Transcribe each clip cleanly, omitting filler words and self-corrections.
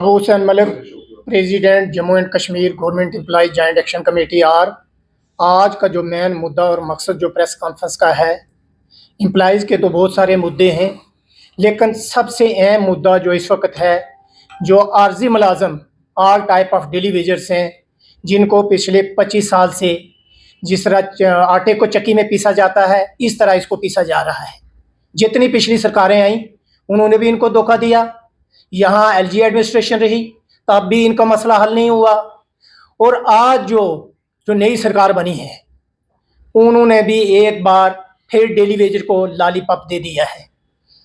Hussain Malik, president Jammu and Kashmir government employ joint action committee आर। आज का जो मेन मुद्दा और मकसद जो प्रेस कॉन्फ्रेंस का है, एम्प्लॉयज़ के तो बहुत सारे मुद्दे हैं, लेकिन सबसे अहम मुद्दा जो इस वक्त है, जो आर्जी मुलाजम all type of daily wagers हैं, जिनको पिछले 25 साल से जिस तरह आटे को चक्की में पीसा जाता है, इस तरह इसको पीसा जा रहा है। जितनी पिछली सरकारें आईं उन्होंने भी इनको धोखा दिया। यहाँ एलजी एडमिनिस्ट्रेशन रही तब भी इनका मसला हल नहीं हुआ, और आज जो जो नई सरकार बनी है उन्होंने भी एक बार फिर डेली वेजर को लॉलीपॉप दे दिया है।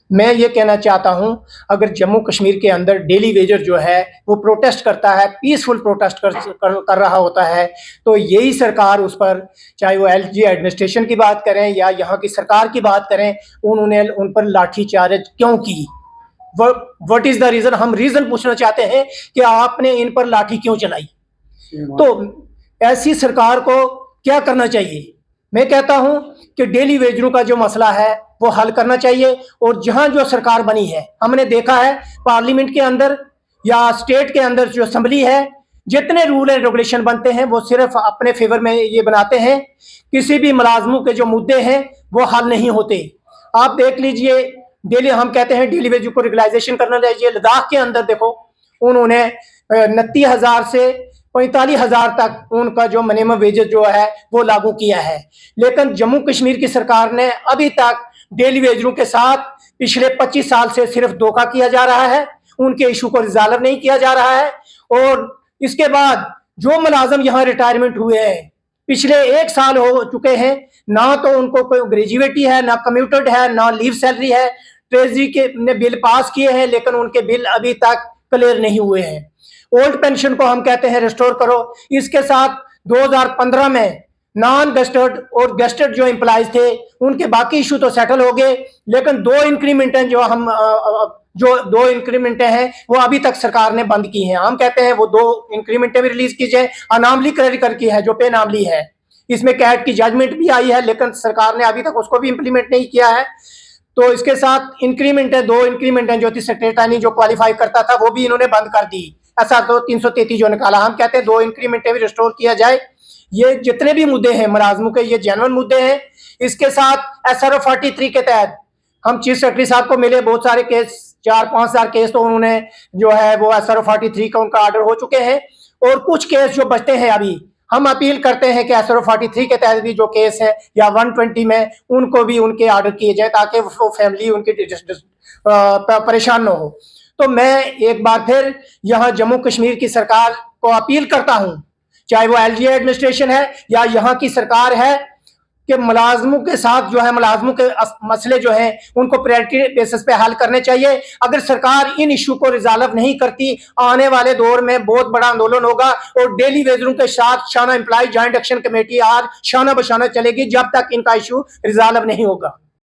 मैं ये कहना चाहता हूँ, अगर जम्मू कश्मीर के अंदर डेली वेजर जो है वो प्रोटेस्ट करता है, पीसफुल प्रोटेस्ट कर रहा होता है, तो यही सरकार उस पर, चाहे वो एलजी एडमिनिस्ट्रेशन की बात करें या यहाँ की सरकार की बात करें, उन्होंने उन पर लाठीचार्ज क्यों की? What is the reason? हम रीजन पूछना चाहते हैं कि आपने इन पर लाठी क्यों चलाई। तो ऐसी सरकार को क्या करना चाहिए? मैं कहता हूं कि डेली वेजरों का जो मसला है वो हल करना चाहिए। और जहां जो सरकार बनी है, हमने देखा है पार्लियामेंट के अंदर या स्टेट के अंदर जो असेंबली है, जितने रूल एंड रेगुलेशन बनते हैं वो सिर्फ अपने फेवर में ये बनाते हैं, किसी भी मुलाजमों के जो मुद्दे हैं वो हल नहीं होते। आप देख लीजिए, डेली हम कहते हैं डेली वेज को रेगुलाइजेशन करना चाहिए। लद्दाख के अंदर देखो, उन्होंने 29,000 से 45,000 तक उनका जो मिनिमम वेजेस जो है वो लागू किया है। लेकिन जम्मू कश्मीर की सरकार ने अभी तक डेली वेजरों के साथ पिछले 25 साल से सिर्फ धोखा किया जा रहा है, उनके इशू को रिजॉल्व नहीं किया जा रहा है। और इसके बाद जो मुलाजम यहाँ रिटायरमेंट हुए हैं, पिछले 1 साल हो चुके हैं, ना तो उनको कोई ग्रेजुएटी है, ना कम्यूटेड है, ना लीव सैलरी है। ट्रेजरी के ने बिल पास किए हैं लेकिन उनके बिल अभी तक क्लियर नहीं हुए हैं। ओल्ड पेंशन को हम कहते हैं रिस्टोर करो। इसके साथ 2015 में नॉन गेस्टेड और गेस्टेड जो एम्प्लॉयज थे उनके बाकी इशू तो सेटल हो गए, लेकिन 2 इंक्रीमेंट हैं जो 2 इंक्रीमेंटें हैं वो अभी तक सरकार ने बंद की हैं। हम कहते हैं वो 2 इंक्रीमेंटें भी रिलीज की जाए। अनामली क्रेडिट की है, जो पे नामली है, इसमें कैट की जजमेंट भी आई है लेकिन सरकार ने अभी तक उसको भी इंप्लीमेंट नहीं किया है। तो इसके साथ इंक्रीमेंट है, 2 इंक्रीमेंट है। ज्योति सेक्रेटरी जो क्वालिफाई करता था वो भी इन्होंने बंद कर दी। ऐसा तो 333 जो निकाला। हम कहते हैं 2 इंक्रीमेंट भी रिस्टोर किया जाए। ये जितने भी मुद्दे हैं मुलाजमों के, ये जेन्युइन मुद्दे हैं। इसके साथ SRO 43 के तहत हम चीफ सेक्रेटरी साहब को मिले, बहुत सारे केस, 4-5 हजार केस तो उन्होंने जो है वो SRO 43 का उनका ऑर्डर हो चुके हैं, और कुछ केस जो बचते हैं अभी, हम अपील करते हैं कि SRO 43 के तहत भी जो केस है या 120 में, उनको भी उनके ऑर्डर किए जाए ताकि वो फैमिली उनकी परेशान न हो। तो मैं एक बार फिर यहाँ जम्मू कश्मीर की सरकार को अपील करता हूँ, चाहे वो LG एडमिनिस्ट्रेशन है या यहाँ की सरकार है, कि मुलाजमों के साथ जो है, मुलाजमों के मसले जो हैं उनको प्रायोरिटी बेसिस पे हल करने चाहिए। अगर सरकार इन इशू को रिजॉल्व नहीं करती, आने वाले दौर में बहुत बड़ा आंदोलन होगा और डेली वेजरों के साथ शाना एम्प्लॉय जॉइंट एक्शन कमेटी आज शाना बशाना चलेगी जब तक इनका इशू रिजॉल्व नहीं होगा।